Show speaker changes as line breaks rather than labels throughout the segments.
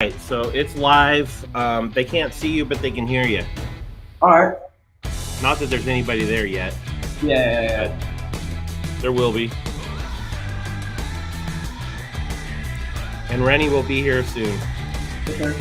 Right, so it's live. They can't see you, but they can hear you.
All right.
Not that there's anybody there yet.
Yeah.
There will be. And Renny will be here soon.
Okay.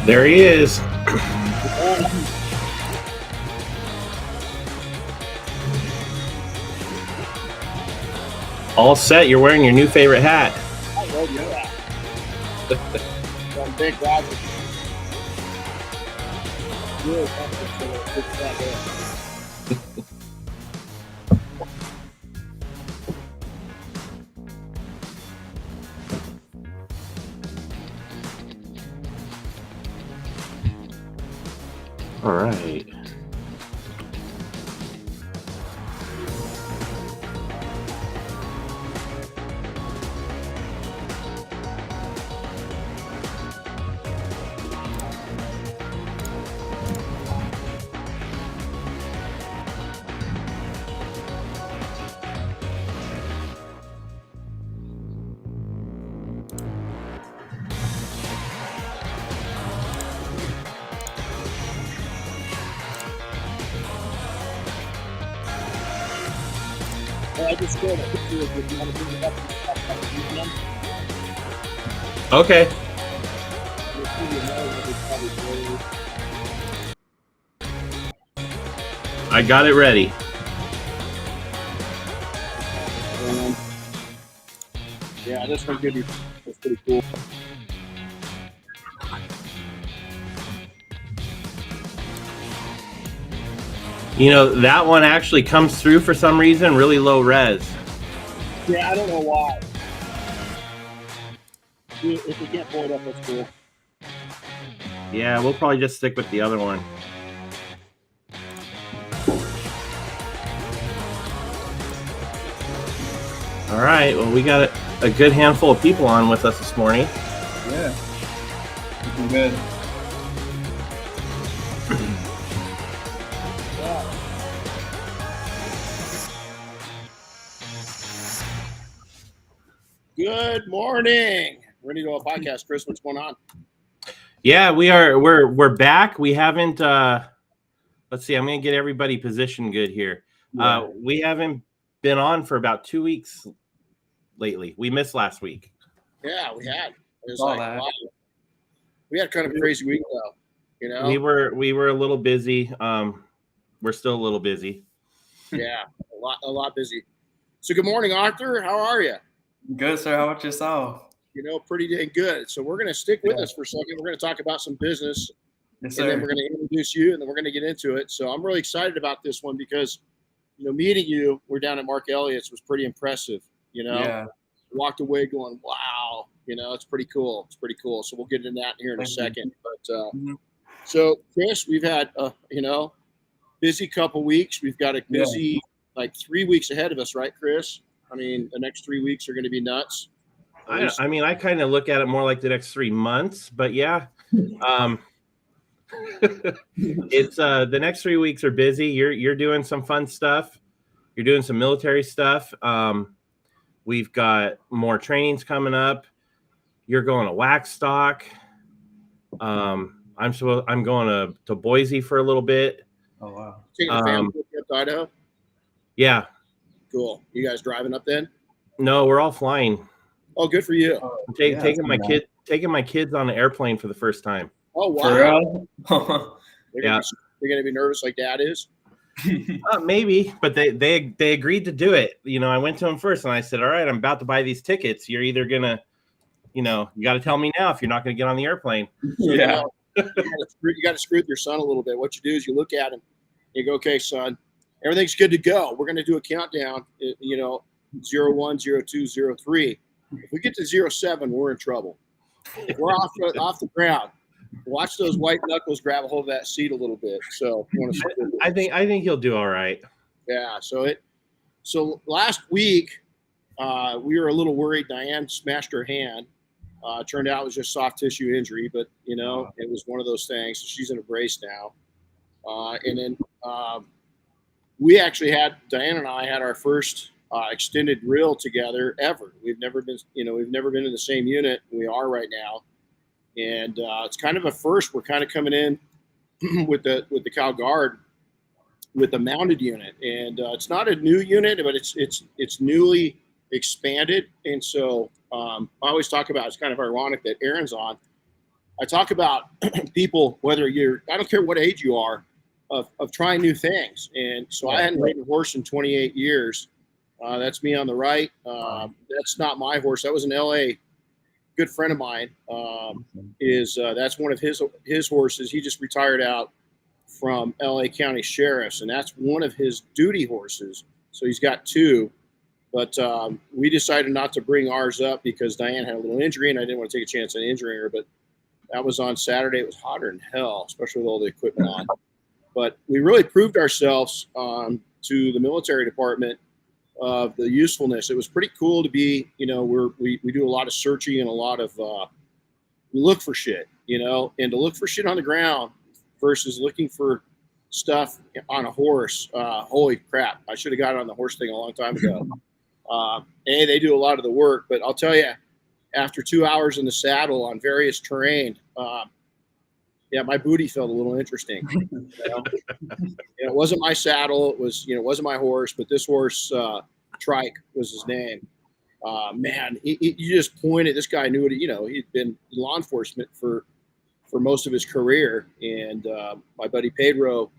There he is. All set. You're wearing your new favorite hat.
I love your hat. Some big Roger. Really comfortable. Good hat there.
All right.
I just scared a picture of if you want to bring it up weekend.
Okay.
You'll see your nose will be probably blurry.
I got it ready.
Yeah, this one could be that's pretty cool.
You know, that one actually comes through for some reason, really low res.
Yeah, I don't know why. If you can't pull it up, that's cool.
Yeah, we'll probably just stick with the other one. All right, well, we got a good handful of people on with us this morning.
Yeah, looking good. Good morning, Renny Doyle Podcast. Chris, what's going on?
Yeah, we're back. We haven't let's see. I'm going to get everybody positioned good here.
Yeah.
We haven't been on for about 2 weeks lately. We missed last week.
Yeah, we had. It was
Saw
like,
that.
wow. We had kind of a crazy week, though. You know?
We were a little busy. We're still a little busy.
Yeah, a lot busy. So good morning, Arthur. How are you?
Good, sir. How about yourself?
You know, pretty dang good. So we're going to stick with us for a second. We're going to talk about some business,
Yes,
and then
sir.
we're going to introduce you, and then we're going to get into it. So I'm really excited about this one because, you know, meeting you, we're down at Mark Elliott's, was pretty impressive. You know,
Yeah.
walked away going, wow, you know, it's pretty cool. It's pretty cool. So we'll get into that here in a
Thank you.
second. But
Mhm.
so, Chris, we've had, you know, busy couple weeks. We've got a busy, like 3 weeks ahead of us, right, Chris? I mean, the next 3 weeks are going to be nuts.
I mean, I kind of look at it more like the next 3 months, but yeah. It's the next 3 weeks are busy. You're doing some fun stuff. You're doing some military stuff. We've got more trainings coming up. You're going to wax stock. I'm going to Boise for a little bit.
Oh, wow.
Taking the family up to Idaho?
Yeah.
Cool. You guys driving up then?
No, we're all flying.
Oh, good for you.
I'm taking my kids on an airplane for the first time.
Oh, wow.
For real?
They're going to be nervous like Dad is?
Maybe, but they agreed to do it. You know, I went to them first and I said, all right, I'm about to buy these tickets. You're either going to, you know, you got to tell me now if you're not going to get on the airplane.
So,
Yeah.
you got to screw with your son a little bit. What you do is you look at him, you go, okay, son, everything's good to go. We're going to do a countdown, you know, 01, 02, 03. If we get to 07, we're in trouble. If we're off the ground, watch those white knuckles grab a hold of that seat a little bit. So
I think he'll do all right.
Yeah. So last week we were a little worried. Diane smashed her hand. Turned out it was just soft tissue injury, but you know, it was one of those things. She's in a brace now. And then we actually Diane and I had our first extended drill together ever. We've never been in the same unit. We are right now. And it's kind of a first. We're kind of coming in with the Cal Guard with the mounted unit, and it's not a new unit, but it's newly expanded. And so I always talk about, it's kind of ironic that Aaron's on. I talk about people, whether I don't care what age you are, of trying new things. And so I hadn't ridden a horse in 28 years. That's me on the right. That's not my horse. That was an LA good friend of mine. That's one of his horses. He just retired out from LA County Sheriff's, and that's one of his duty horses. So he's got two. But we decided not to bring ours up because Diane had a little injury, and I didn't want to take a chance on injuring her. But that was on Saturday. It was hotter than hell, especially with all the equipment on. But we really proved ourselves to the military department of the usefulness. It was pretty cool to be, you know, we do a lot of searching and a lot of we look for shit, you know, and to look for shit on the ground versus looking for stuff on a horse. Holy crap. I should have got on the horse thing a long time ago. They do a lot of the work, but I'll tell you, after 2 hours in the saddle on various terrain, my booty felt a little interesting. You know? It wasn't my saddle. It wasn't my horse, but this horse, Trike was his name. Man, you just pointed. This guy knew he'd been in law enforcement for most of his career. And my buddy Pedro,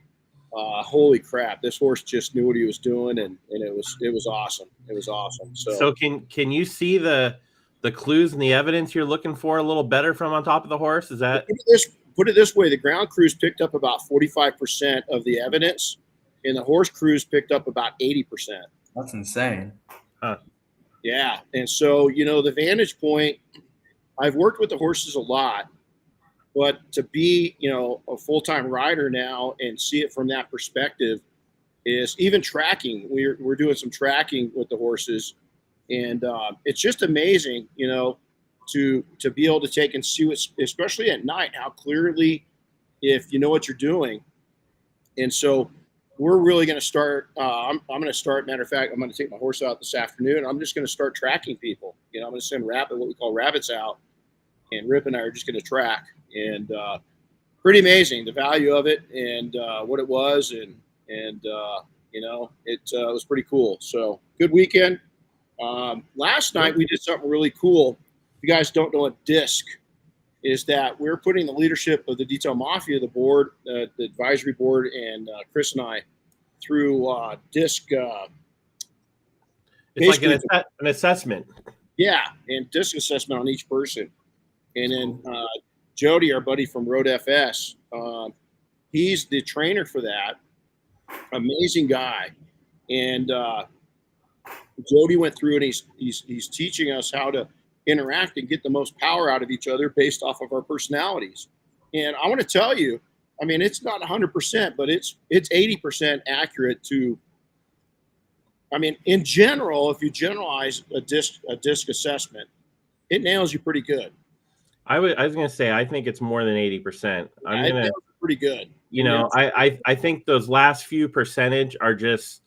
holy crap, this horse just knew what he was doing, and it was awesome. It was awesome.
So can you see the clues and the evidence you're looking for a little better from on top of the horse? Is that
put it this way? The ground crews picked up about 45% of the evidence, and the horse crews picked up about 80%.
That's insane.
Huh.
Yeah. And so, the vantage point, I've worked with the horses a lot, but to be, a full-time rider now and see it from that perspective is even tracking. We're doing some tracking with the horses, and it's just amazing, to be able to take and see what, especially at night, how clearly, if you know what you're doing. And so we're really going to start. I'm going to start. Matter of fact, I'm going to take my horse out this afternoon. I'm just going to start tracking people. I'm going to send what we call rabbits out, and Rip and I are just going to track. And pretty amazing, the value of it and what it was, and you know, it was pretty cool. So good weekend. Last night we did something really cool. If you guys don't know what DISC is, that we're putting the leadership of the Detail Mafia, the board, the advisory board, and Chris and I through DISC.
It's like an assessment.
Yeah, and DISC assessment on each person. And then Jody, our buddy from Road FS, he's the trainer for that. Amazing guy. And Jody went through, and he's teaching us how to interact and get the most power out of each other based off of our personalities. And I want to tell you, I mean, it's not 100%, but it's 80% accurate to. I mean, in general, if you generalize a DISC assessment, it nails you pretty good.
I was going to say, I think it's more than 80%.
Pretty good.
You know, I think those last few percentage are just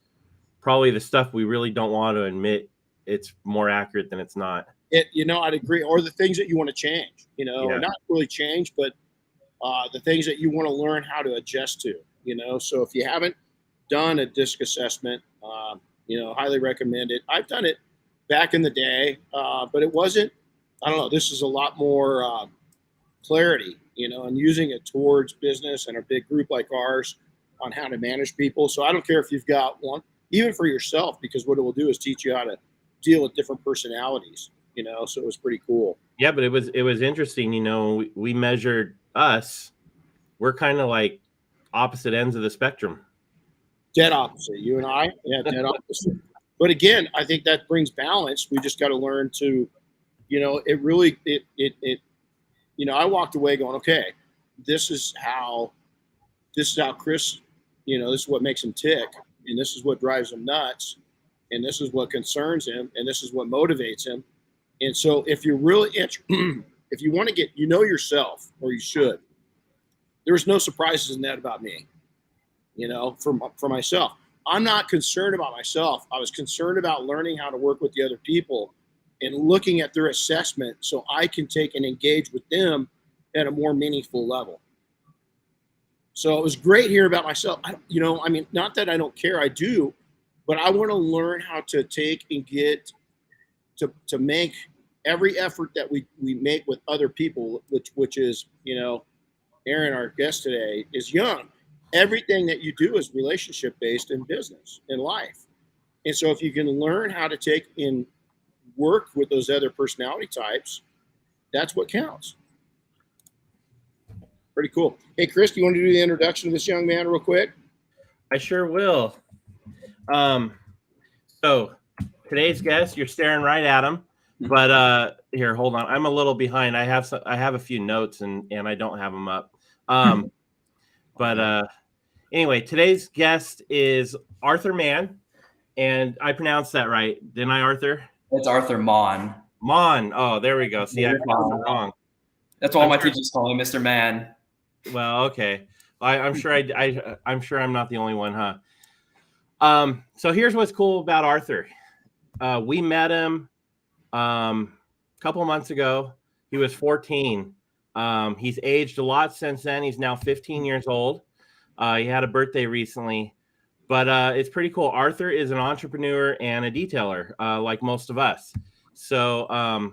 probably the stuff we really don't want to admit it's more accurate than it's not.
You know, I'd agree. Or the things that you want to change, you know, or not really change, but the things that you want to learn how to adjust to, you know. So if you haven't done a DISC assessment, you know, highly recommend it. I've done it back in the day, but it wasn't, I don't know, this is a lot more clarity, you know, and using it towards business and a big group like ours on how to manage people. So I don't care if you've got one, even for yourself, because what it will do is teach you how to deal with different personalities, you know, so it was pretty cool.
Yeah, but it was interesting, you know, we measured us. We're kind of like opposite ends of the spectrum.
Dead opposite, you and I. Yeah, dead opposite. But again, I think that brings balance. We just got to learn to, you know, it really, you know, I walked away going, okay, this is how Chris, you know, this is what makes him tick, and this is what drives him nuts, and this is what concerns him, and this is what motivates him. And so if you're really, if you want to get, you know, yourself, or you should, there's no surprises in that about me. You know, for myself, I'm not concerned about myself. I was concerned about learning how to work with the other people and looking at their assessment so I can take and engage with them at a more meaningful level. So it was great hearing about myself. You know, I mean, not that I don't care, I do, but I want to learn how to take and get to make every effort that we make with other people, which is, you know, Aaron, our guest today, is young. Everything that you do is relationship based in business, in life. And so if you can learn how to take and work with those other personality types, that's what counts. Pretty cool. Hey, Chris, do you want to do the introduction of this young man real quick?
I sure will. So today's guest, you're staring right at him, but here, hold on. I'm a little behind. I have a few notes and I don't have them up. But anyway, today's guest is Arthur Mahn, and I pronounced that right, didn't I, Arthur?
It's Arthur Mahn.
Mahn. Oh, there we go. See, I pronounced it wrong.
That's all my teachers call me, Mr. Mann.
Well, okay. I'm sure I'm sure I'm not the only one, huh? So here's what's cool about Arthur. We met him a couple months ago. He was 14. He's aged a lot since then. He's now 15 years old. He had a birthday recently, but it's pretty cool. Arthur is an entrepreneur and a detailer, like most of us. So,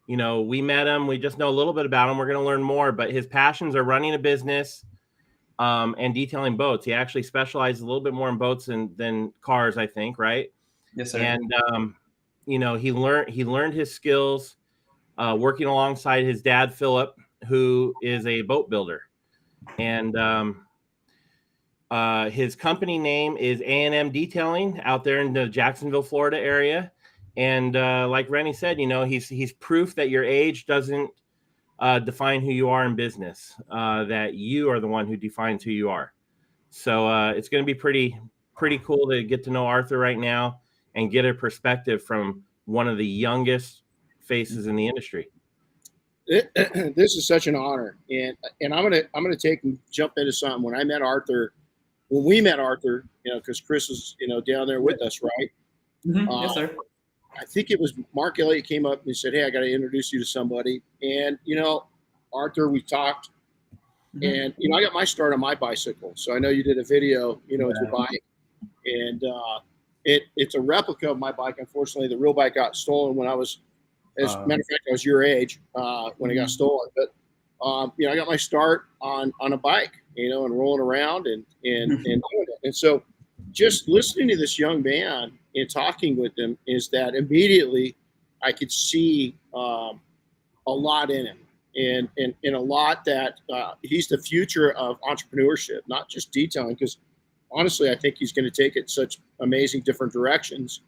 you know, we met him. We just know a little bit about him. We're going to learn more, but his passions are running a business and detailing boats. He actually specializes a little bit more in boats than cars, I think, right?
Yes, sir.
And, you know, he learned his skills working alongside his dad, Phillip, who is a boat builder. And his company name is A&M Detailing out there in the Jacksonville, Florida area. And like Renny said, you know, he's proof that your age doesn't define who you are in business, that you are the one who defines who you are. So it's going to be pretty cool to get to know Arthur right now and get a perspective from one of the youngest faces in the industry.
This is such an honor, and I'm gonna take and jump into something. When we met Arthur, you know, because Chris is, you know, down there with us, right?
Mm-hmm. Yes, sir.
I think it was Mark Elliott came up and he said, "Hey, I got to introduce you to somebody." And you know, Arthur, we talked, And, I got my start on my bicycle. So I know you did a video, with your bike. And it's a replica of my bike. Unfortunately, the real bike got stolen when I was, as a matter of fact, I was your age when it got stolen. But, I got my start on a bike, and rolling around and doing it. And so just listening to this young man and talking with him is that immediately I could see a lot in him. And a lot that he's the future of entrepreneurship, not just detailing, because honestly, I think he's going to take it such amazing different directions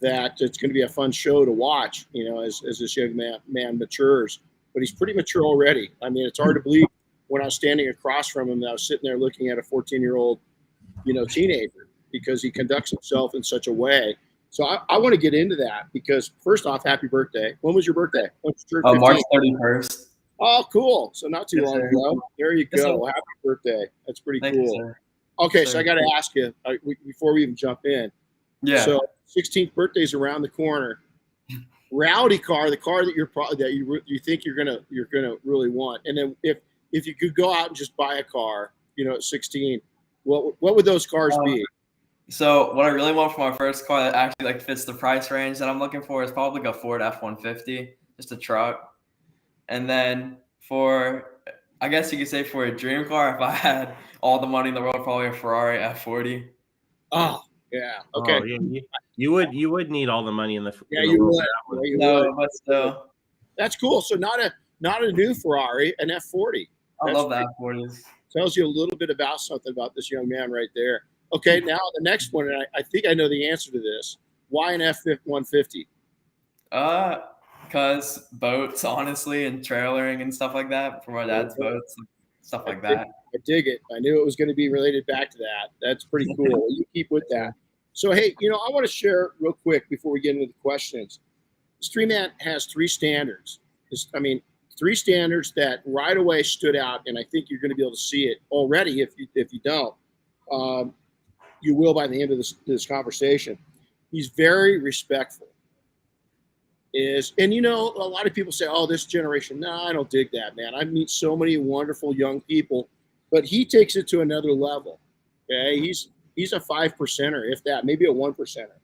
that it's going to be a fun show to watch, as this young man matures. But he's pretty mature already. I mean, it's hard to believe when I was standing across from him that I was sitting there looking at a 14-year-old, teenager, because he conducts himself in such a way. So I want to get into that because, first off, happy birthday. When was your birthday?
March 31st.
Oh, cool. So not too long ago. There you go. Happy birthday. That's pretty cool.
You,
okay, so I got to ask you before we even jump in.
Yeah.
So 16th birthday's around the corner. Rowdy car, the car that you think you're gonna really want. And then if you could go out and just buy a car, at 16, what would those cars be?
So what I really want for my first car that actually fits the price range that I'm looking for is probably a Ford F-150, just a truck. And then I guess you could say for a dream car, if I had all the money in the world, probably a Ferrari F40.
Oh, yeah. Okay.
Oh, you would need all the money in the
you
world.
would. Yeah, you would.
But still.
That's cool. So not a new Ferrari, an F40.
I love that F40s.
Tells you a little bit about something about this young man right there. Okay, now the next one, and I think I know the answer to this. Why an F-150?
Because boats, honestly, and trailering and stuff like that for my dad's boats, stuff like that.
I dig it. I knew it was going to be related back to that. That's pretty cool. You keep with that. So, hey, I want to share real quick before we get into the questions. Streamman has three standards. Three standards that right away stood out, and I think you're going to be able to see it already. If you don't, you will by the end of this conversation. He's very respectful. And a lot of people say, "Oh, this generation." No, I don't dig that, man. I meet so many wonderful young people, but he takes it to another level. Okay, he's a 5%er, if that, maybe a 1%er.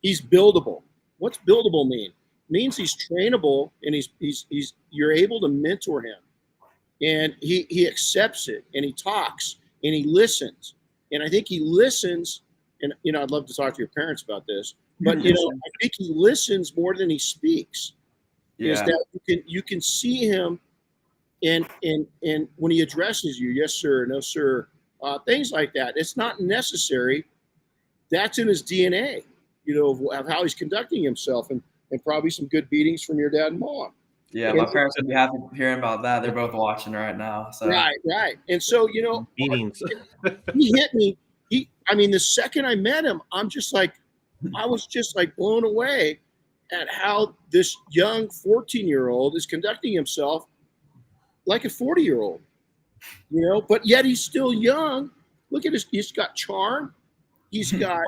He's buildable. What's buildable mean? It means he's trainable, and you're able to mentor him, and he accepts it, and he talks, and he listens, and I think he listens. And I'd love to talk to your parents about this. But I think he listens more than he speaks.
Yeah.
Is that you can see him, and when he addresses you, yes sir, no sir, things like that. It's not necessary. That's in his DNA, of how he's conducting himself, and probably some good beatings from your dad and mom.
Yeah, my parents would be happy hearing about that. They're both watching right now. So.
Right. And so
beatings.
He hit me. The second I met him, I was just blown away at how this young 14-year-old is conducting himself like a 40-year-old, but yet he's still young. Look at he's got charm. The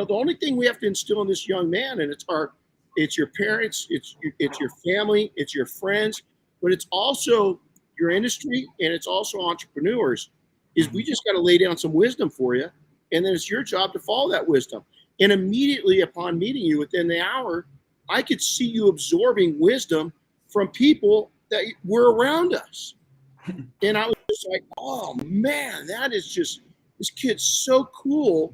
only thing we have to instill in this young man, and it's your parents, it's your family, it's your friends, but it's also your industry, and it's also entrepreneurs, is we just got to lay down some wisdom for you. And then it's your job to follow that wisdom. And immediately upon meeting you within the hour, I could see you absorbing wisdom from people that were around us. And I was just like, oh man, this kid's so cool.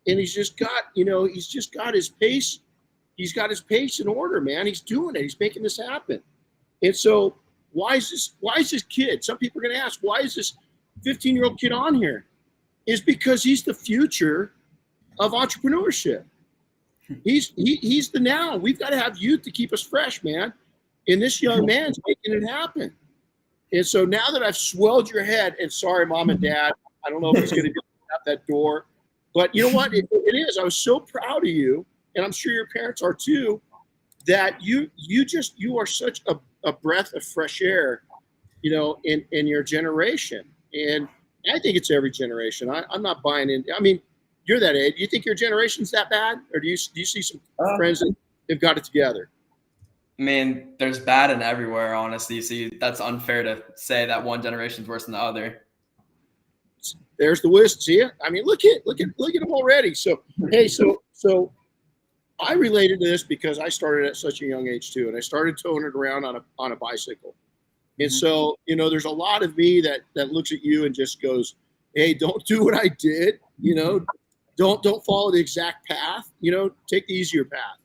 And he's just got his pace. He's got his pace in order, man. He's doing it. He's making this happen. And so why is this kid? Some people are going to ask, why is this 15-year-old kid on here? Is because he's the future of entrepreneurship. He's the now. We've got to have youth to keep us fresh, man. And this young man's making it happen. And so now that I've swelled your head, and sorry, mom and dad, I don't know if he's going to get out that door, but you know what? It is. I was so proud of you, and I'm sure your parents are too, that you are such a breath of fresh air, in your generation. And I think it's every generation. I'm not buying in. You're that age. Do you think your generation's that bad? Or do you see some friends that have got it together?
I mean, there's bad in everywhere, honestly. So that's unfair to say that one generation's worse than the other.
There's the wisdom. See it? I mean, look at them already. So hey, so I related to this because I started at such a young age too, and I started towing it around on a bicycle. And so, there's a lot of me that looks at you and just goes, "Hey, don't do what I did. Don't follow the exact path. Take the easier path."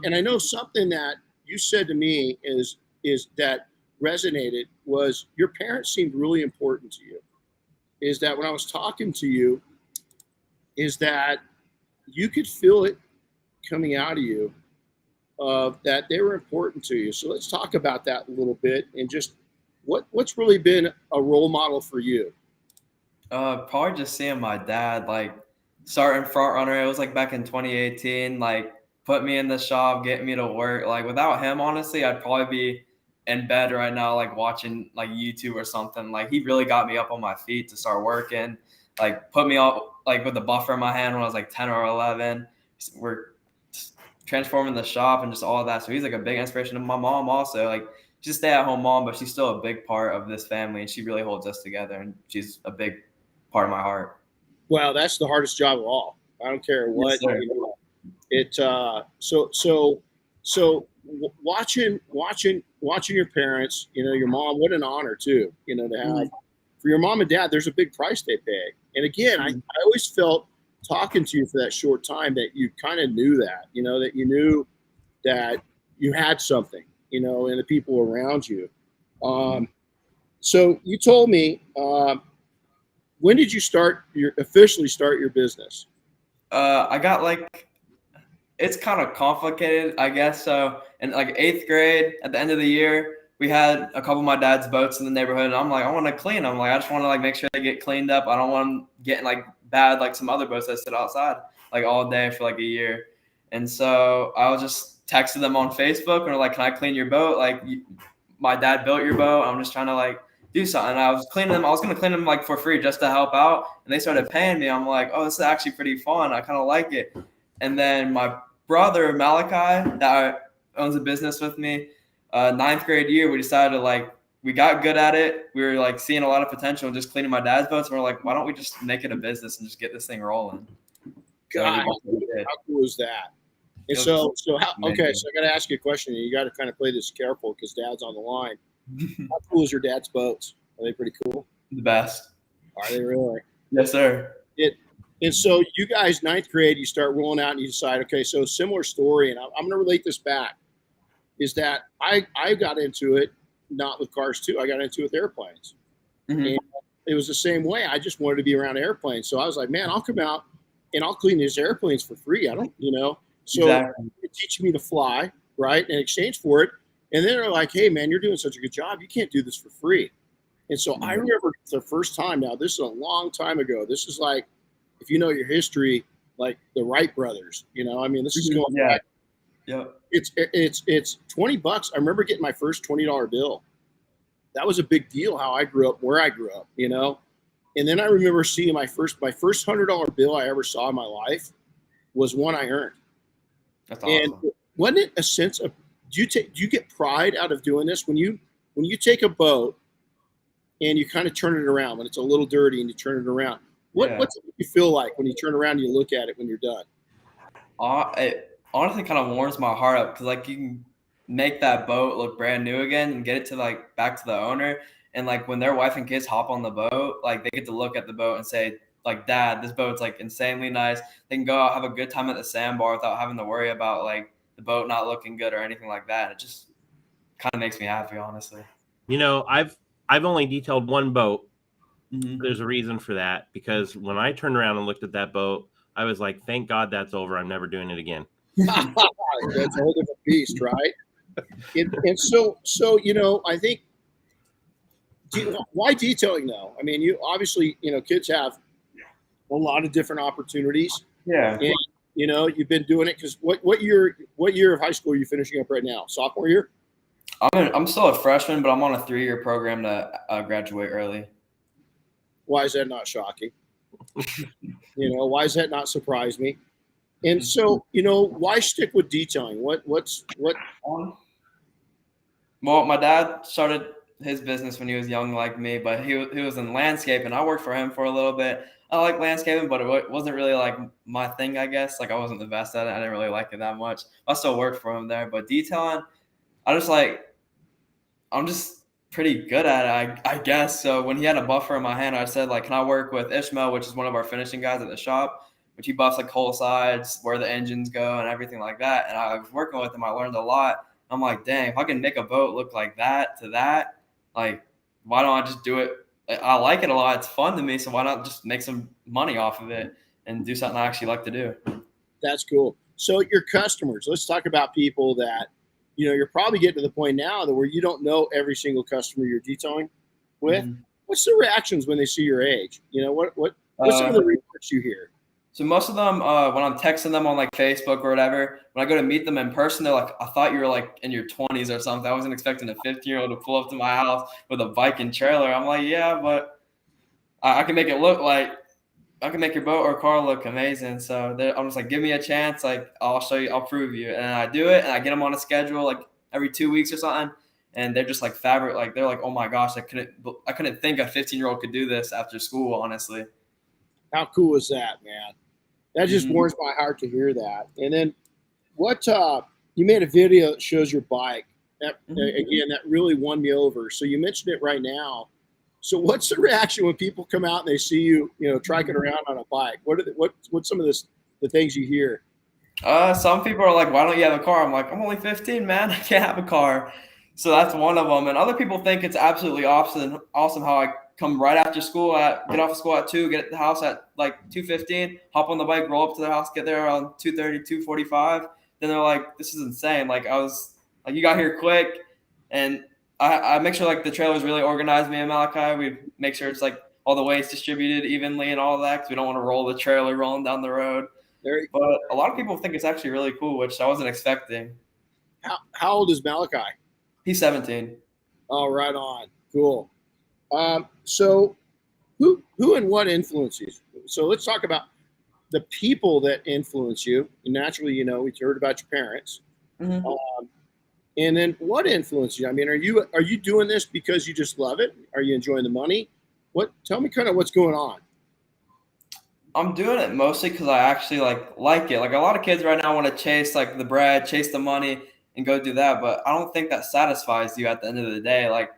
And I know something that you said to me is that resonated was your parents seemed really important to you. Is that when I was talking to you, is that you could feel it coming out of you, that they were important to you. So let's talk about that a little bit and just what's really been a role model for you.
Probably just seeing my dad like starting front runner. It was like back in 2018, like put me in the shop, getting me to work. Like without him, honestly, I'd probably be in bed right now, like watching like YouTube or something. Like he really got me up on my feet to start working. Like put me up like with the buffer in my hand when I was like 10 or 11. We're transforming the shop and just all of that. So he's like a big inspiration. And my mom also, like she's a stay-at-home mom, but she's still a big part of this family, and she really holds us together. And she's a big part of my heart.
Well, that's the hardest job of all. I don't care what.
Yes,
So watching your parents, your mom. What an honor too, to have for your mom and dad. There's a big price they pay. And again, I always felt talking to you for that short time that you kind of knew that, that you knew that you had something, and the people around you. So you told me, when did you officially start your business?
I got like, it's kind of complicated, I guess. So in like 8th grade, at the end of the year, we had a couple of my dad's boats in the neighborhood, and I'm like, I want to clean them. Like, I just want to like make sure they get cleaned up. I don't want them getting like bad like some other boats that sit outside like all day for like a year. And so I was just texting them on Facebook and like, can I clean your boat? Like, my dad built your boat. I'm just trying to like do something. I was cleaning them. I was going to clean them like for free just to help out. And they started paying me. I'm like, oh, this is actually pretty fun. I kind of like it. And then my brother, Malachi, that owns a business with me, 9th grade year, we decided to like, we got good at it. We were like seeing a lot of potential in just cleaning my dad's boats. And we're like, why don't we just make it a business and just get this thing rolling?
God, how cool is that? And so how, okay, so I got to ask you a question. And you got to kind of play this careful because Dad's on the line. How cool is your dad's boats? Are they pretty cool?
The best.
Are they really?
Yes, sir.
And so you guys, 9th grade, you start rolling out and you decide, okay, so similar story, and I'm going to relate this back, is that I got into it, not with cars too. I got into it with airplanes. Mm-hmm. And it was the same way. I just wanted to be around airplanes. So I was like, man, I'll come out and I'll clean these airplanes for free. I don't, So
exactly.
It teach me to fly, right, in exchange for it. And then they're like, hey, man, you're doing such a good job. You can't do this for free. And so I remember the first time. Now, this is a long time ago. This is like, if you know your history, like the Wright brothers, this is going back.
Yeah.
It's $20. I remember getting my first $20 bill. That was a big deal how I grew up, where I grew up, And then I remember seeing my first $100 bill I ever saw in my life was one I earned.
That's awesome.
And wasn't it a sense of, do you get pride out of doing this when you take a boat and you kind of turn it around when it's a little dirty and you turn it around? What's it you feel like when you turn around and you look at it when you're done?
It honestly kind of warms my heart up because like you can make that boat look brand new again and get it to like back to the owner. And like when their wife and kids hop on the boat, like they get to look at the boat and say, like, Dad, this boat's like insanely nice. They can go out, have a good time at the sandbar without having to worry about like the boat not looking good or anything like that. It just kind of makes me happy, honestly.
I've only detailed one boat.
Mm-hmm.
There's a reason for that, because when I turned around and looked at that boat, I was like, thank God that's over. I'm never doing it again.
That's a whole different beast, right? And so I think, why detailing though? I mean, you obviously, kids have a lot of different opportunities.
Yeah.
And, you've been doing it because what year of high school are you finishing up right now? Sophomore year?
I'm still a freshman, but I'm on a 3-year program to graduate early.
Why is that not shocking? Why does that not surprise me? And so, why stick with detailing? What?
Well, my dad started his business when he was young like me, but he was in landscape, and I worked for him for a little bit. I like landscaping, but it wasn't really like my thing, I guess. Like I wasn't the best at it. I didn't really like it that much. I still worked for him there, but detailing, I just like I'm just pretty good at it, I guess. So when he had a buffer in my hand, I said, like, can I work with Ishmael, which is one of our finishing guys at the shop, which he buffs like whole sides, where the engines go and everything like that. And I was working with him. I learned a lot. I'm like, dang, if I can make a boat look like that to that, like, why don't I just do it? I like it a lot. It's fun to me. So why not just make some money off of it and do something I actually like to do?
That's cool. So your customers, let's talk about people that, you're probably getting to the point now that where you don't know every single customer you're detailing with.
Mm-hmm.
What's the reactions when they see your age? What's some of the reports you hear?
So most of them, when I'm texting them on like Facebook or whatever, when I go to meet them in person, they're like, I thought you were like in your 20s or something. I wasn't expecting a 15-year-old to pull up to my house with a bike and trailer. I'm like, yeah, but I can make it look like, I can make your boat or car look amazing. So I'm just like, give me a chance. Like, I'll show you, I'll prove you. And I do it, and I get them on a schedule like every 2 weeks or something. And they're just like fabric. Like, they're like, oh my gosh, I couldn't think a 15-year-old could do this after school, honestly.
How cool is that, man? That just warms my heart to hear that. And then you made a video that shows your bike. That again, that really won me over. So you mentioned it right now. So what's the reaction when people come out and they see you, triking around on a bike? What's some of the things you hear?
Some people are like, why don't you have a car? I'm like, I'm only 15, man. I can't have a car. So that's one of them. And other people think it's absolutely awesome how I come right after school get off of school at 2, get at the house at like 2:15, hop on the bike, roll up to the house, get there around 2:30, 2:45. Then they're like, this is insane. Like I was like, you got here quick. And I make sure like the trailer's really organized, me and Malachi. We make sure it's like all the weight's distributed evenly and all that, because we don't want to roll the trailer rolling down the road. But a lot of people think it's actually really cool, which I wasn't expecting.
How old is Malachi?
He's 17.
Oh, right on. Cool. So who and what influences you? So let's talk about the people that influence you. And naturally, we heard about your parents.
Mm-hmm.
And then what influences you? I mean, are you doing this because you just love it? Are you enjoying the money? Tell me kind of what's going on.
I'm doing it mostly because I actually like it. Like a lot of kids right now want to chase like the bread, chase the money, and go do that. But I don't think that satisfies you at the end of the day. Like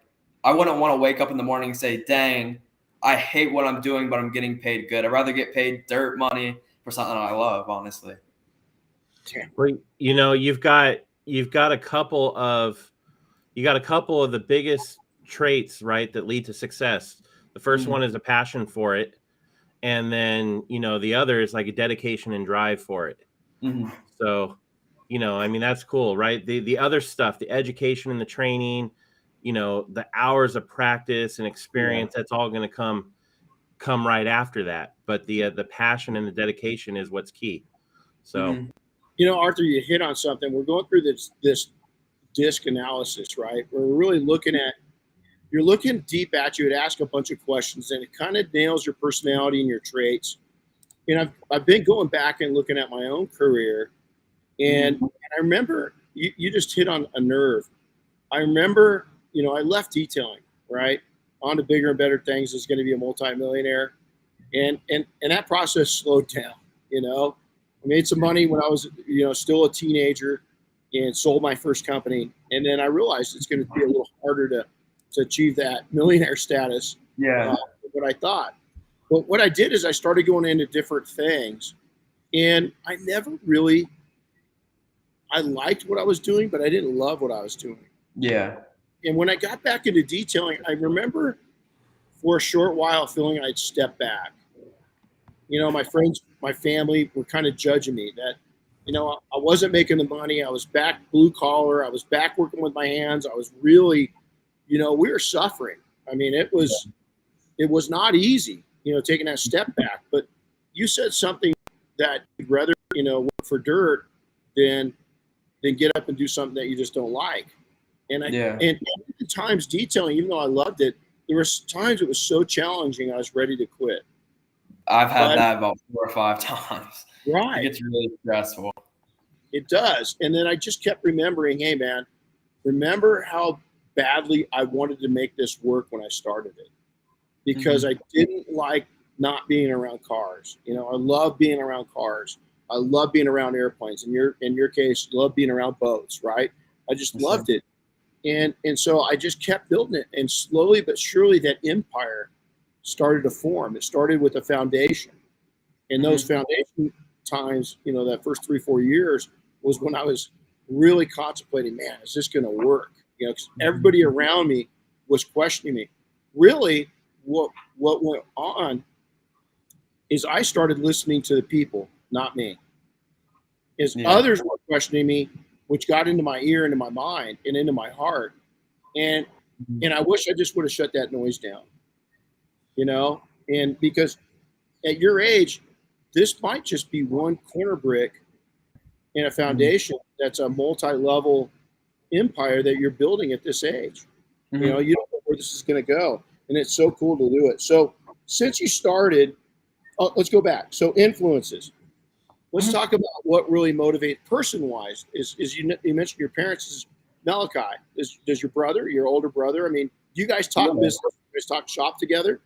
I wouldn't want to wake up in the morning and say, dang, I hate what I'm doing, but I'm getting paid good. I'd rather get paid dirt money for something I love, honestly.
Well, you've got a couple of the biggest traits, right, that lead to success. The first one is a passion for it. And then, the other is like a dedication and drive for it.
Mm-hmm.
So, I mean, that's cool, right? The other stuff, the education and the training, the hours of practice and experience, that's all going to come right after that. But the passion and the dedication is what's key. So,
Arthur, you hit on something. We're going through this disc analysis, right? Where we're really you're looking deep at you. It asks a bunch of questions, and it kind of nails your personality and your traits. And I've been going back and looking at my own career, and I remember you just hit on a nerve. I remember, I left detailing, right, on to bigger and better things. Is going to be a multimillionaire, and that process slowed down. I made some money when I was, still a teenager, and sold my first company, and then I realized it's going to be a little harder to achieve that millionaire status.
Yeah.
What I thought. But what I did is I started going into different things, and I liked what I was doing, but I didn't love what I was doing.
Yeah.
And when I got back into detailing, I remember for a short while feeling I'd step back. My friends, my family were kind of judging me that, I wasn't making the money. I was back blue collar. I was back working with my hands. I was really, we were suffering. I mean, it was not easy, taking that step back. But you said something that you'd rather, work for dirt than get up and do something that you just don't like. And and at times detailing, even though I loved it, there were times it was so challenging I was ready to quit.
I've had that about 4 or 5 times.
Right.
It gets really stressful.
It does. And then I just kept remembering, hey man, remember how badly I wanted to make this work when I started it, because I didn't like not being around cars. You know, I love being around cars. I love being around airplanes. In your case, you love being around boats, right? I just loved it. And so I just kept building it, and slowly but surely that empire started to form. It started with a foundation. And those foundation times, you know, that first 3-4 years was when I was really contemplating, man, is this going to work? You know, 'cause everybody around me was questioning me. Really, what went on is I started listening to the people, not me. As others were questioning me, which got into my ear, into my mind, and into my heart. And I wish I just would have shut that noise down, you know? And because at your age, this might just be one corner brick in a foundation that's a multi-level empire that you're building at this age. You know, you don't know where this is going to go. And it's so cool to do it. So since you started, let's go back. So influences. Let's talk about what really motivates person-wise. Is you mentioned your parents is Malachi. Does your brother, your older brother? I mean, do you guys talk business? Do you guys talk shop together?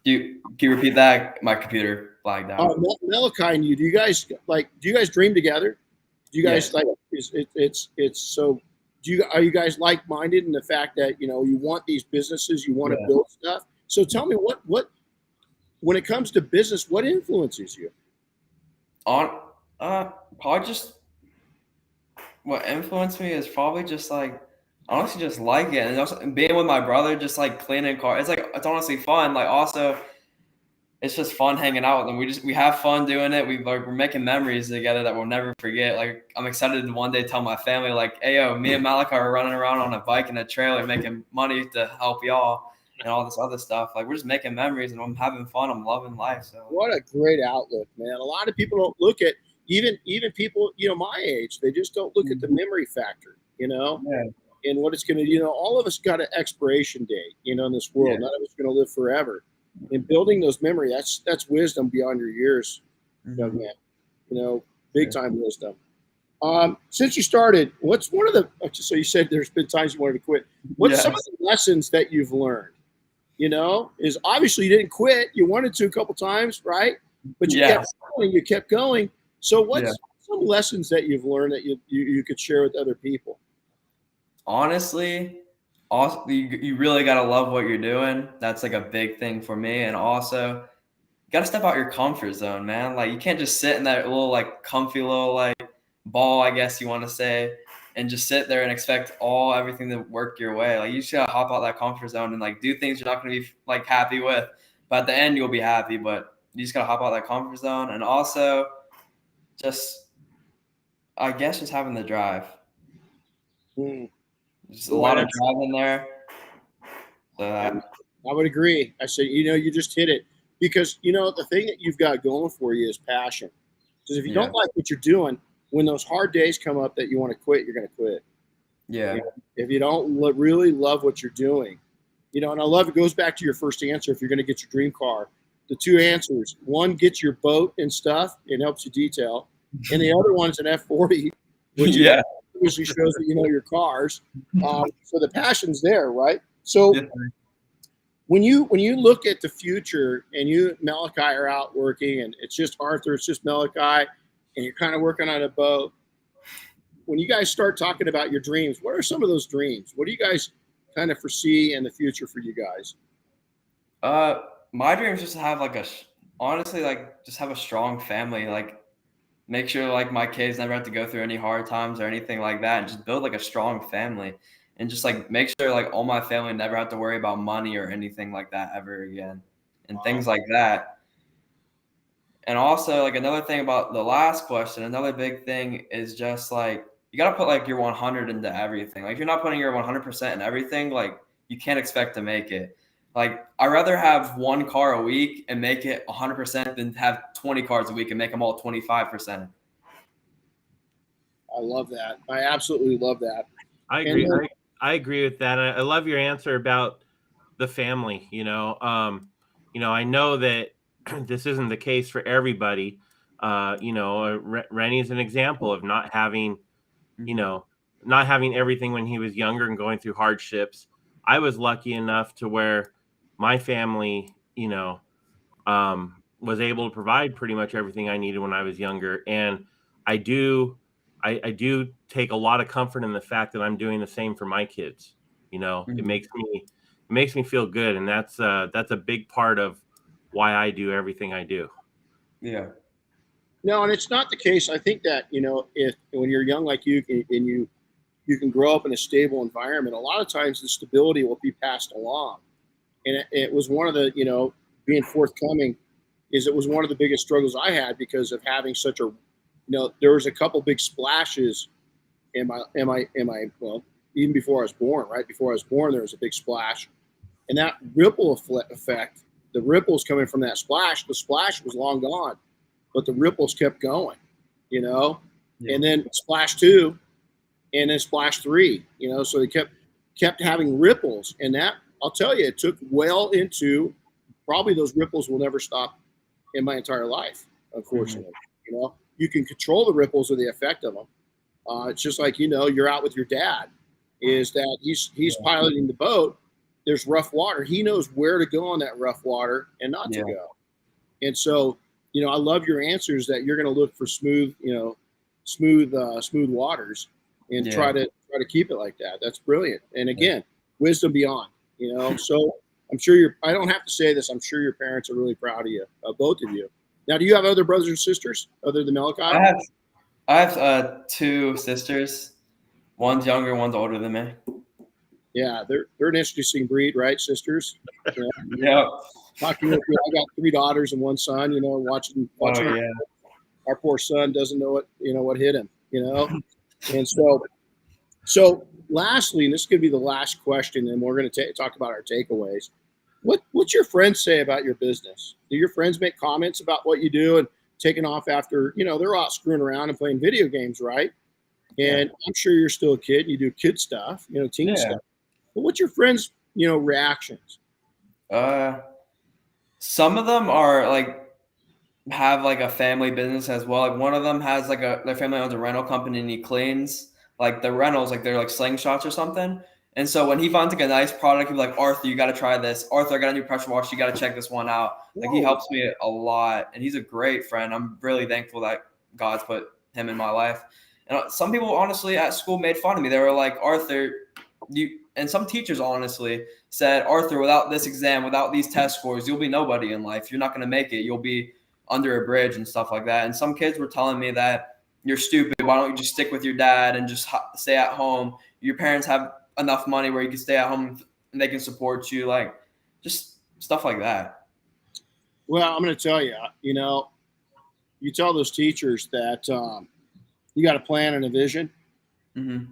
Can you repeat that? My computer lagged out.
Malachi and you, do you guys dream together? Do you guys it's so? Are you guys like-minded in the fact that, you know, you want these businesses, you want to build stuff? So tell me what when it comes to business, what influences you?
Probably just what influenced me is probably just like honestly just like it, and also being with my brother, just like cleaning cars. It's honestly fun. Like also, it's just fun hanging out with them. We have fun doing it. We're making memories together that we'll never forget. Like I'm excited to one day tell my family like, hey yo, me and Malachi are running around on a bike in a trailer making money to help y'all and all this other stuff. Like we're just making memories and I'm having fun. I'm loving life. So
what a great outlook, man. A lot of people don't look at even people, you know, my age, they just don't look at the memory factor, you know, and what it's going to, you know, all of us got an expiration date, you know, in this world. None of us are going to live forever. And building those memories, that's wisdom beyond your years, young man. You know, big time wisdom. Since you started, what's one of the? So you said there's been times you wanted to quit. What's some of the lessons that you've learned? You know, is obviously you didn't quit. You wanted to a couple times, right? But you kept going. You kept going. So what's some lessons that you've learned that you could share with other people?
Honestly, also you really gotta love what you're doing. That's like a big thing for me. And also, you gotta step out your comfort zone, man. Like you can't just sit in that little like comfy little like ball, I guess you want to say, and just sit there and expect everything to work your way. Like you just gotta hop out that comfort zone and like do things you're not gonna be like happy with, but at the end you'll be happy. But you just gotta hop out that comfort zone, and also just I guess just having the drive. Just a lot of drive in there. So
I would agree. I said, you know, you just hit it, because you know the thing that you've got going for you is passion. Because if you don't like what you're doing, when those hard days come up that you want to quit, you're going to quit.
Yeah.
You know, if you don't really love what you're doing, you know, and I love it goes back to your first answer. If you're going to get your dream car, the two answers: one, get your boat and stuff, it helps you detail, and the other one's an F40, which usually shows that you know your cars. So the passion's there, right? So when you look at the future and you Malachi are out working and it's just Arthur, it's just Malachi, and you're kind of working on a boat. When you guys start talking about your dreams, what are some of those dreams? What do you guys kind of foresee in the future for you guys?
My dream is just to have honestly, just have a strong family. Like make sure like my kids never have to go through any hard times or anything like that, and just build like a strong family, and just like make sure like all my family never have to worry about money or anything like that ever again, and things like that. And also like another thing about the last question, another big thing is just like you got to put like your 100 into everything. Like if you're not putting your 100% in everything, like you can't expect to make it. Like I'd rather have one car a week and make it 100% than have 20 cars a week and make them all 25%.
I
love that. I absolutely love that.
I agree. I agree with that. I love your answer about the family. You know, I know that this isn't the case for everybody. Renny is an example of not having, not having everything when he was younger and going through hardships. I was lucky enough to where my family, was able to provide pretty much everything I needed when I was younger. And I do take a lot of comfort in the fact that I'm doing the same for my kids. It makes me feel good. And that's a big part of why I do everything I do.
Yeah.
No, and it's not the case. I think that, if when you're young like you and you can grow up in a stable environment, a lot of times the stability will be passed along. And it was one of the, being forthcoming it was one of the biggest struggles I had because of having such a, there was a couple big splashes in my, well, even before I was born, right? Before I was born, there was a big splash. And that ripple effect, the ripples coming from that splash, the splash was long gone, but the ripples kept going, Yeah. And then splash 2 and then splash 3, so they kept having ripples. And that, I'll tell you, it took well into, probably those ripples will never stop in my entire life, unfortunately.
Mm-hmm.
You can control the ripples or the effect of them. It's just like, you're out with your dad, is that he's piloting the boat. There's rough water. He knows where to go on that rough water and not to go. And so, I love your answers that you're going to look for smooth waters and try to keep it like that. That's brilliant. And again, wisdom beyond, so I'm sure I don't have to say this. I'm sure your parents are really proud of you, both of you. Now, do you have other brothers and sisters other than Malachi?
I have 2 sisters. One's younger, one's older than me.
Yeah, they're an interesting breed, right? Sisters.
Yeah.
Talking with you, I got 3 daughters and 1 son. Watching. Our poor son doesn't know what hit him. And so lastly, and this could be the last question, and we're going to talk about our takeaways. What's your friends say about your business? Do your friends make comments about what you do and taking off after, they're out screwing around and playing video games, right? And I'm sure you're still a kid. You do kid stuff, teen stuff. But what's your friends, reactions?
Some of them are have a family business as well. Like one of them has their family owns a rental company and he cleans the rentals, they're slingshots or something. And so when he finds a nice product, he's like, Arthur, you got to try this. Arthur, I got a new pressure washer. You got to check this one out. He helps me a lot, and he's a great friend. I'm really thankful that God's put him in my life. And some people, honestly, at school made fun of me. They were like, Arthur, and some teachers, honestly, said, Arthur, without this exam, without these test scores, you'll be nobody in life. You're not going to make it. You'll be under a bridge and stuff like that. And some kids were telling me that you're stupid. Why don't you just stick with your dad and just stay at home? Your parents have enough money where you can stay at home and they can support you, just stuff like that.
Well, I'm going to tell you, you tell those teachers that you got a plan and a vision.
Mm-hmm.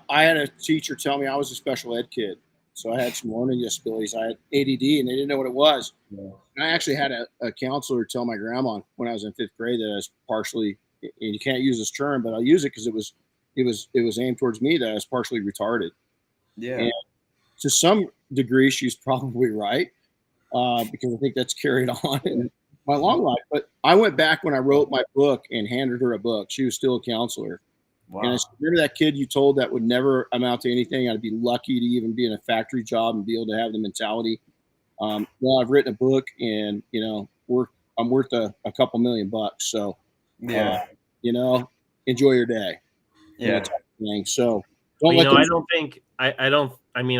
I had a teacher tell me I was a special ed kid. So I had some learning disabilities. I had ADD and they didn't know what it was. Yeah. And I actually had a counselor tell my grandma when I was in 5th grade that I was partially, and you can't use this term, but I'll use it because it was aimed towards me, that I was partially retarded.
Yeah.
And to some degree, she's probably right, because I think that's carried on in my long life. But I went back when I wrote my book and handed her a book. She was still a counselor. Wow. And I said, remember that kid you told that would never amount to anything? I'd be lucky to even be in a factory job and be able to have the mentality. Well, I've written a book, and I'm worth a couple $1,000,000. So,
yeah,
enjoy your day.
Yeah.
So,
I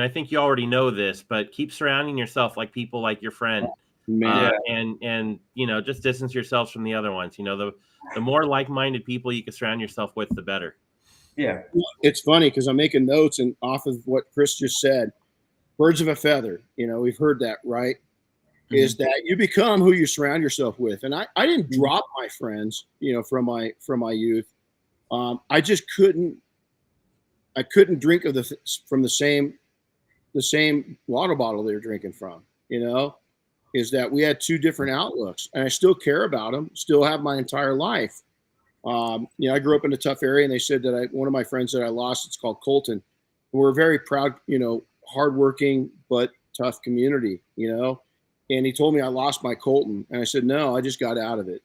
think you already know this, but keep surrounding yourself like people like your friend. And just distance yourselves from the other ones. The more like-minded people you can surround yourself with, the better.
Yeah.
It's funny because I'm making notes and off of what Chris just said, birds of a feather, we've heard that, right? Mm-hmm. Is that you become who you surround yourself with. And I didn't drop my friends, from my youth. I just couldn't drink from the same water bottle they were drinking from, is that we had 2 different outlooks, and I still care about them, still have my entire life. I grew up in a tough area, and they said that one of my friends that I lost, it's called Colton. We're a very proud, hardworking, but tough community, and he told me I lost my Colton. And I said, no, I just got out of it.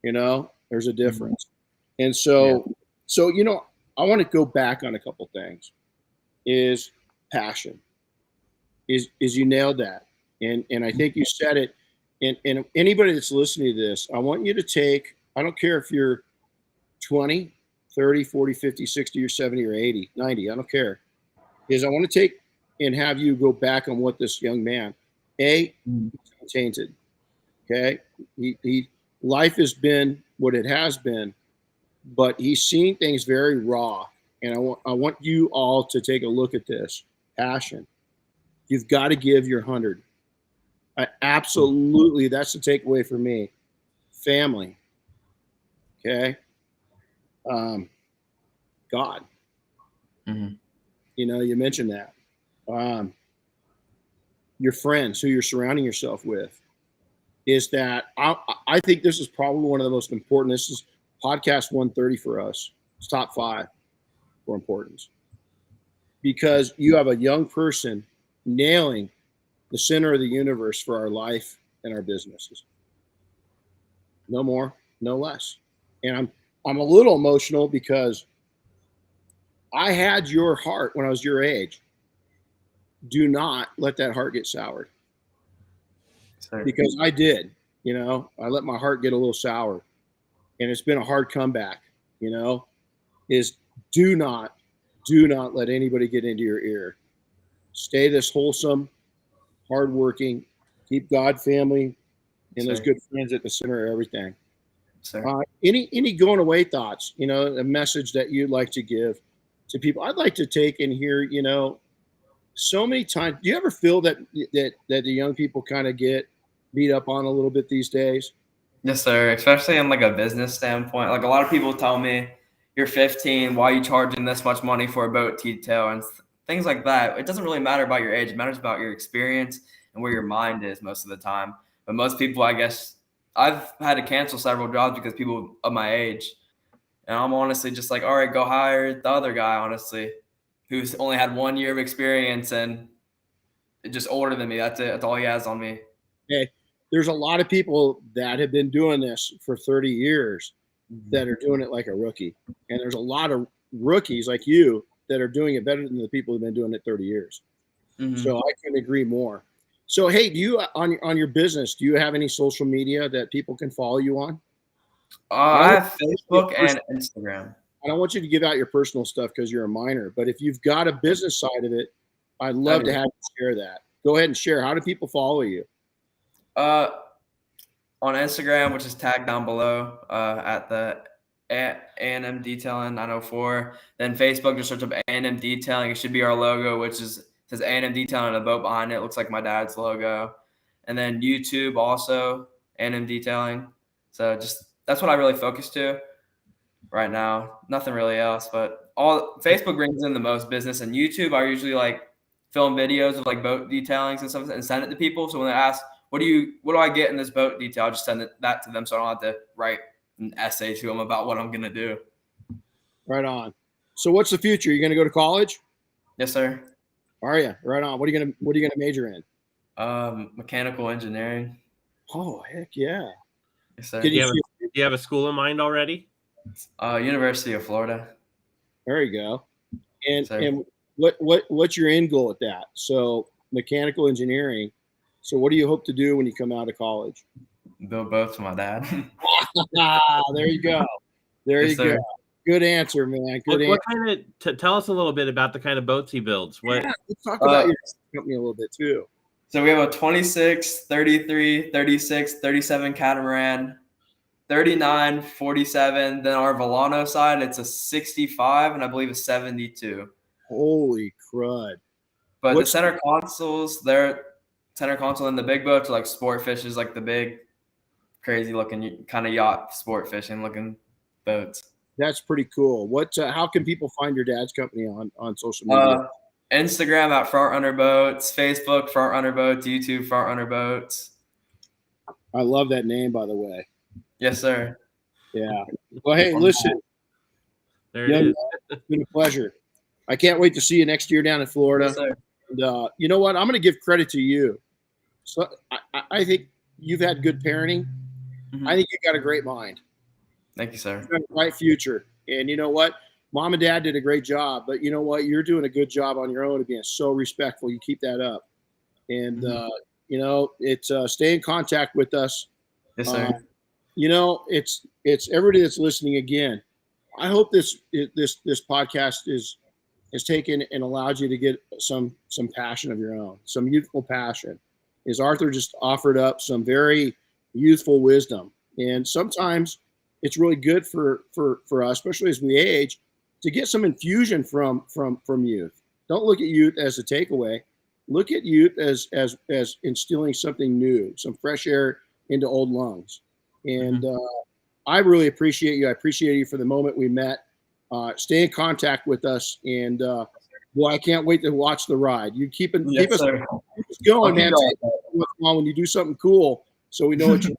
There's a difference. And so, I want to go back on a couple things. Is passion. Is you nailed that, and I think you said it. And anybody that's listening to this, I want you to take. I don't care if you're 20, 30, 40, 50, 60, or 70, or 80, 90. I don't care. Is I want to take and have you go back on what this young man, he's tainted. Okay, he life has been what it has been, but he's seen things very raw. And I want you all to take a look at this passion. You've got to give your 100. Absolutely, that's the takeaway for me. Family, okay. God, you mentioned that. Your friends, who you're surrounding yourself with, is that I think this is probably one of the most important. This is podcast 130 for us. It's top 5 for importance, because you have a young person nailing the center of the universe for our life and our businesses. No more, no less. And I'm a little emotional because I had your heart when I was your age. Do not let that heart get soured.
Sorry.
Because I did. I let my heart get a little sour, and it's been a hard comeback. Is do not let anybody get into your ear. Stay this wholesome, hardworking, keep God, family, and those good friends at the center of everything. Any going away thoughts? A message that you'd like to give to people? I'd like to take and hear. So many times, do you ever feel that the young people kind of get beat up on a little bit these days?
Yes, sir. Especially in like a business standpoint. Like a lot of people tell me, "You're 15. Why are you charging this much money for a boat detail?" and things like that. It doesn't really matter about your age. It matters about your experience and where your mind is most of the time. But most people, I guess, I've had to cancel several jobs because people of my age. And I'm honestly just like, all right, go hire the other guy, honestly, who's only had 1 year of experience and just older than me. That's it. That's all he has on me.
Okay. There's a lot of people that have been doing this for 30 years that are doing it like a rookie. And there's a lot of rookies like you that are doing it better than the people who've been doing it 30 years. So I couldn't agree more. So, hey, do you on your business, do you have any social media that people can follow you on?
I have Facebook and Instagram.
I don't want you to give out your personal stuff because you're a minor, but if you've got a business side of it, I'd love to have you share that. Go ahead and share. How do people follow you?
On Instagram, which is tagged down below, at the A&M Detailing 904. Then Facebook, just search up A&M Detailing. It should be our logo, which says A&M Detailing and a boat behind it. It looks like my dad's logo. And then YouTube also, A&M Detailing. So that's what I really focus to right now. Nothing really else, but Facebook brings in the most business, and YouTube I usually like film videos of like boat detailings and stuff and send it to people. So when they ask, what do I get in this boat detail, I'll just send that to them so I don't have to write an essay to them about what I'm gonna do.
Right on. So what's the future? You're gonna go to college?
Yes, sir.
Are you? Right on. What are you gonna major in?
Mechanical engineering.
Oh, heck yeah.
Yes, sir.
Do you have a school in mind already?
University of Florida.
There you go. And what's your end goal at that? So mechanical engineering. So what do you hope to do when you come out of college?
Build boats for my dad.
There you go. There you go. Good answer, man. Good answer.
What kind of tell us a little bit about the kind of boats he builds? Let's
talk about your company a little bit too.
So we have a 26, 33, 36, 37 catamaran, 39, 47. Then our Volano side, it's a 65 and I believe a 72.
Holy crud.
But the center consoles, they're center console and the big boats are like sport fishes, like the big, crazy looking kind of yacht sport fishing looking boats.
That's pretty cool. How can people find your dad's company on social media?
Instagram at Front Runner Boats, Facebook Front Runner Boats, YouTube Front Runner Boats.
I love that name, by the way.
Yes, sir.
Yeah. Well, hey, listen.
There it is.
It's been a pleasure. I can't wait to see you next year down in Florida.
Yes, sir.
And you know what? I'm going to give credit to you. So I think you've had good parenting. I think you got a great mind.
Thank you, sir.
You've got a bright future. And you know what? Mom and dad did a great job, but you know what? You're doing a good job on your own of being so respectful. You keep that up. And, you know, it's stay in contact with us.
Yes, sir.
You know, it's everybody that's listening again. I hope this podcast is taken and allowed you to get some passion of your own, some youthful passion. As Arthur just offered up some very youthful wisdom. And sometimes it's really good for us, especially as we age, to get some infusion from youth. Don't look at youth as a takeaway. Look at youth as instilling something new, some fresh air into old lungs. And I really appreciate you. I appreciate you for the moment we met. Stay in contact with us, and well, I can't wait to watch the ride. You keep us going, man. When you do something cool, so we know what you're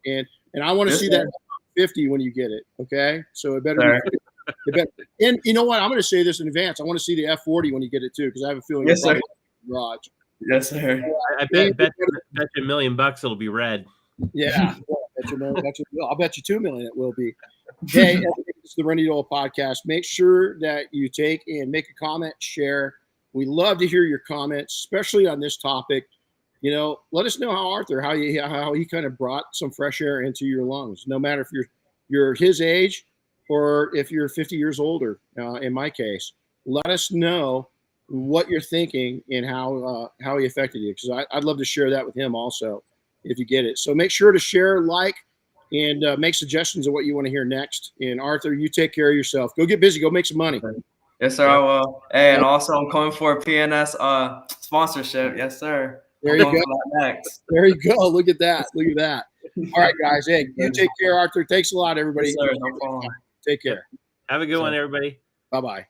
doing. And I want to see that 50 when you get it. Okay, so it better be. And you know what? I'm going to say this in advance. I want to see the F40 when you get it too, because I have a feeling
yes, sir.
Garage.
Yes, sir.
I bet you $1 million it'll be red.
Yeah, I'll bet you $2 million it will be. Hey, it's the Renny Doyle Podcast. Make sure that you take and make a comment, share. We love to hear your comments, especially on this topic. You know, let us know how he kind of brought some fresh air into your lungs. No matter if you're his age or if you're 50 years older. In my case, let us know what you're thinking and how he affected you, because I'd love to share that with him also if you get it. So make sure to share, like, and make suggestions of what you want to hear next. And Arthur, you take care of yourself. Go get busy. Go make some money.
Yes, sir. I will. Hey, and also I'm coming for a PNS sponsorship. Yes, sir.
There you go.
Next.
There you go. Look at that. Look at that. All right, guys. Hey, you take care, Arthur. Thanks a lot, everybody.
Yes, sir. No problem.
Take care.
Have a good one, everybody.
Bye-bye.